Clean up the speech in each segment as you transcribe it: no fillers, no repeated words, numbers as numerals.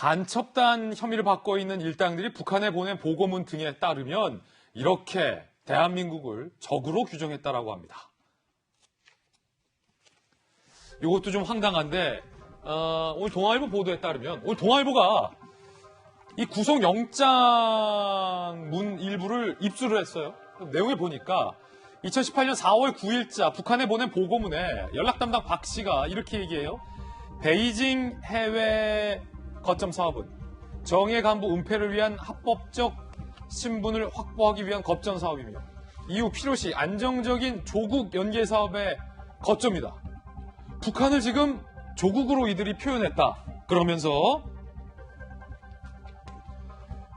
간첩단 혐의를 받고 있는 일당들이 북한에 보낸 보고문 등에 따르면 이렇게 대한민국을 적으로 규정했다라고 합니다. 이것도 좀 황당한데 오늘 동아일보 보도에 따르면 오늘 동아일보가 이 구속영장문 일부를 입수를 했어요. 내용을 보니까 2018년 4월 9일자 북한에 보낸 보고문에 연락 담당 박 씨가 이렇게 얘기해요. 베이징 해외 거점 사업은 정예 간부 은폐를 위한 합법적 신분을 확보하기 위한 겁전 사업이며 이후 필요시 안정적인 조국 연계 사업의 거점이다. 북한을 지금 조국으로 이들이 표현했다. 그러면서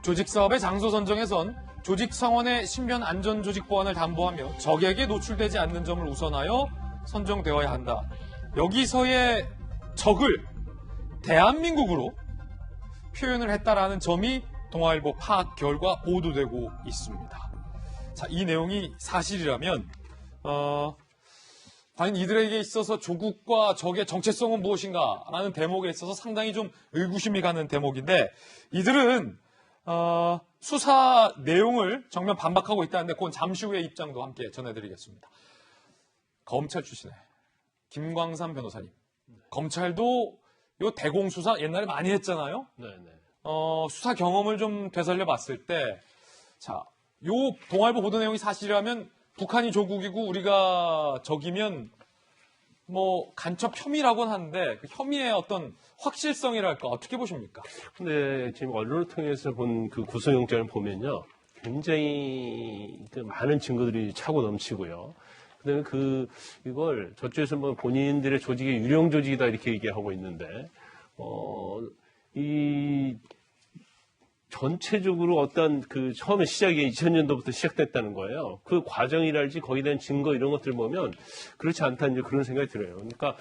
조직사업의 장소 선정에선 조직 상원의 신변 안전 조직 보안을 담보하며 적에게 노출되지 않는 점을 우선하여 선정되어야 한다. 여기서의 적을 대한민국으로 표현을 했다라는 점이 동아일보 파악 결과 보도되고 있습니다. 자, 이 내용이 사실이라면 과연 이들에게 있어서 조국과 적의 정체성은 무엇인가라는 대목에 있어서 상당히 좀 의구심이 가는 대목인데 이들은 수사 내용을 정면 반박하고 있다는데 그건 잠시 후에 입장도 함께 전해드리겠습니다. 검찰 출신의 김광삼 변호사님. 검찰도 요 대공수사 옛날에 많이 했잖아요. 네네. 수사 경험을 좀 되살려 봤을 때, 자, 요 동아일보 보도 내용이 사실이라면 북한이 조국이고 우리가 적이면 뭐 간첩 혐의라고는 하는데 그 혐의의 어떤 확실성이랄까 어떻게 보십니까? 근데 지금 언론을 통해서 본 그 구속영장을 보면요, 굉장히 그 많은 증거들이 차고 넘치고요. 그다음에 이걸 저쪽에서 뭐 본인들의 조직이 유령 조직이다 이렇게 얘기하고 있는데, 이 전체적으로 어떤 그 처음에 시작이 2000년도부터 시작됐다는 거예요. 그 과정이랄지 거기에 대한 증거 이런 것들 보면 그렇지 않다는 이제 그런 생각이 들어요. 그러니까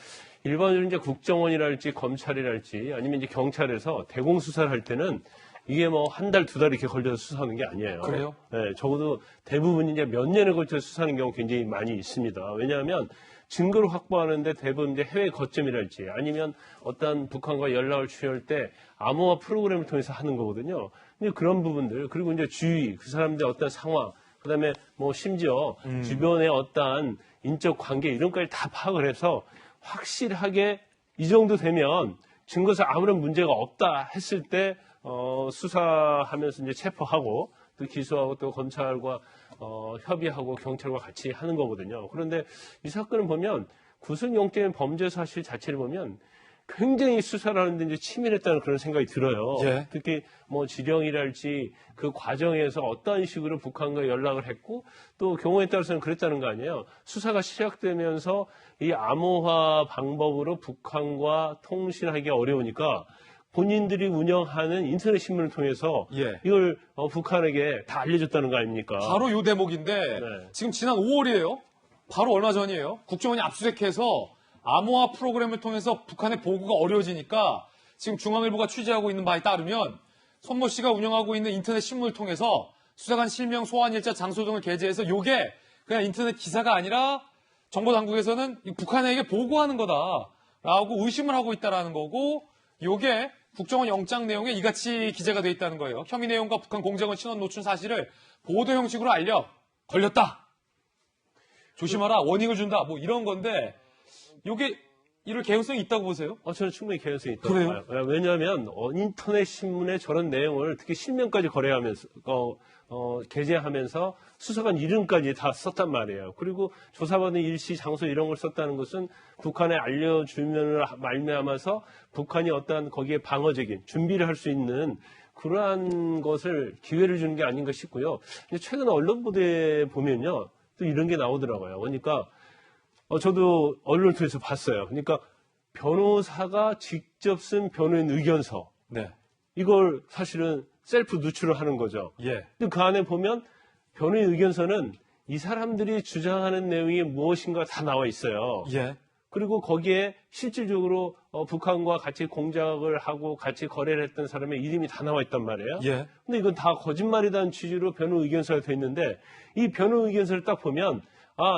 일반적으로 이제 국정원이랄지 검찰이랄지 아니면 이제 경찰에서 대공수사를 할 때는 이게 뭐 한 달, 두 달 이렇게 걸려서 수사하는 게 아니에요. 그래요? 네, 적어도 대부분 이제 몇 년에 걸쳐서 수사하는 경우 굉장히 많이 있습니다. 왜냐하면 증거를 확보하는데 대부분 이제 해외 거점이랄지 아니면 어떤 북한과 연락을 취할 때 암호화 프로그램을 통해서 하는 거거든요. 근데 그런 부분들, 그리고 이제 주의, 그 사람들의 어떤 상황, 그 다음에 뭐 심지어 주변의 어떤 인적 관계 이런 것까지 다 파악을 해서 확실하게 이 정도 되면 증거상 아무런 문제가 없다 했을 때 수사하면서 이제 체포하고 또 기소하고 또 검찰과 협의하고 경찰과 같이 하는 거거든요. 그런데 이 사건을 보면 구속영장의 범죄 사실 자체를 보면 굉장히 수사를 하는데 이제 치밀했다는 그런 생각이 들어요. 예. 특히 뭐 지령이랄지 그 과정에서 어떤 식으로 북한과 연락을 했고 또 경우에 따라서는 그랬다는 거 아니에요. 수사가 시작되면서 이 암호화 방법으로 북한과 통신하기 어려우니까 본인들이 운영하는 인터넷 신문을 통해서 예. 이걸 북한에게 다 알려줬다는 거 아닙니까? 바로 요 대목인데 네. 지금 지난 5월이에요. 바로 얼마 전이에요. 국정원이 압수수색해서 암호화 프로그램을 통해서 북한의 보고가 어려워지니까 지금 중앙일보가 취재하고 있는 바에 따르면 손모 씨가 운영하고 있는 인터넷 신문을 통해서 수사관 실명, 소환일자, 장소 등을 게재해서 요게 그냥 인터넷 기사가 아니라 정보당국에서는 북한에게 보고하는 거다라고 의심을 하고 있다라는 거고 요게 국정원 영장 내용에 이같이 기재가 돼 있다는 거예요. 혐의 내용과 북한 공작원 신원 노출 사실을 보도 형식으로 알려 걸렸다. 조심하라. 워닝을 준다. 뭐 이런 건데 이게 이럴 개연성이 있다고 보세요? 저는 충분히 개연성이 있다고 그래요? 봐요. 왜냐하면 인터넷 신문에 저런 내용을 특히 실명까지 거래하면서 게재하면서 수사관 이름까지 다 썼단 말이에요. 그리고 조사받은 일시, 장소 이런 걸 썼다는 것은 북한에 알려주면을 말미암아서 북한이 어떠한 거기에 방어적인 준비를 할 수 있는 그러한 것을 기회를 주는 게 아닌가 싶고요. 근데 최근 언론 보도에 보면요, 또 이런 게 나오더라고요. 그러니까 저도 언론을 통해서 봤어요. 그러니까 변호사가 직접 쓴 변호인 의견서. 네. 이걸 사실은 셀프 누출을 하는 거죠. 예. 근데 그 안에 보면 변호인 의견서는 이 사람들이 주장하는 내용이 무엇인가 다 나와 있어요. 예. 그리고 거기에 실질적으로 북한과 같이 공작을 하고 같이 거래를 했던 사람의 이름이 다 나와 있단 말이에요. 예. 근데 이건 다 거짓말이라는 취지로 변호 의견서가 돼 있는데 이 변호 의견서를 딱 보면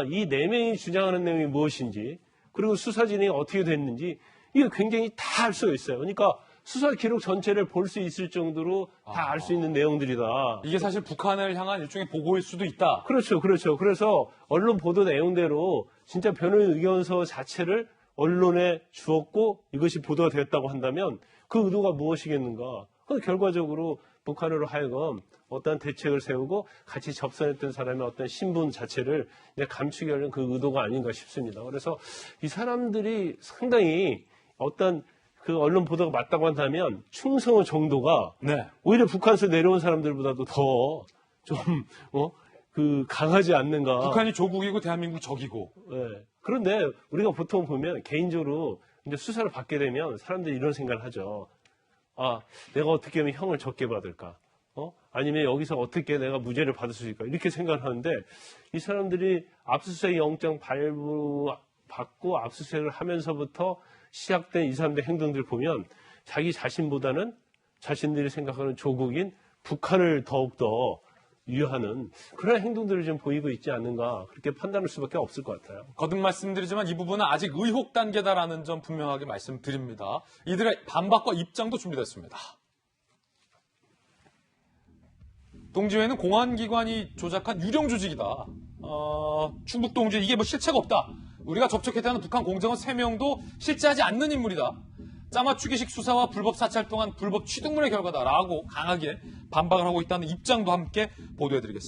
이 네 명이 주장하는 내용이 무엇인지 그리고 수사 진행이 어떻게 됐는지 이게 굉장히 다 알 수가 있어요. 그러니까 수사 기록 전체를 볼 수 있을 정도로 다 알 수 있는 내용들이다. 이게 사실 북한을 향한 일종의 보고일 수도 있다. 그렇죠, 그렇죠. 그래서 언론 보도 내용대로 진짜 변호인 의견서 자체를 언론에 주었고 이것이 보도가 되었다고 한다면 그 의도가 무엇이겠는가? 그 결과적으로 북한으로 하여금 어떤 대책을 세우고 같이 접선했던 사람의 어떤 신분 자체를 감추기 위한 그 의도가 아닌가 싶습니다. 그래서 이 사람들이 상당히 어떤 그 언론 보도가 맞다고 한다면 충성의 정도가 네. 오히려 북한에서 내려온 사람들보다도 더 좀 강하지 않는가. 북한이 조국이고 대한민국이 적이고. 네. 그런데 우리가 보통 보면 개인적으로 이제 수사를 받게 되면 사람들이 이런 생각을 하죠. 아, 내가 어떻게 하면 형을 적게 받을까? 아니면 여기서 어떻게 내가 무죄를 받을 수 있을까? 이렇게 생각을 하는데 이 사람들이 압수수색 영장 발부받고 압수수색을 하면서부터 시작된 이 사람들의 행동들 보면 자기 자신보다는 자신들이 생각하는 조국인 북한을 더욱더 유효하는 그런 행동들을 좀 보이고 있지 않는가 그렇게 판단할 수밖에 없을 것 같아요. 거듭 말씀드리지만 이 부분은 아직 의혹 단계다라는 점 분명하게 말씀드립니다. 이들의 반박과 입장도 준비됐습니다. 동지회는 공안기관이 조작한 유령 조직이다. 충북 동지회 이게 뭐 실체가 없다. 우리가 접촉했다는 북한 공정원 3명도 실제하지 않는 인물이다. 짜맞추기식 수사와 불법 사찰 동안 불법 취득물의 결과다라고 강하게 반박을 하고 있다는 입장도 함께 보도해드리겠습니다.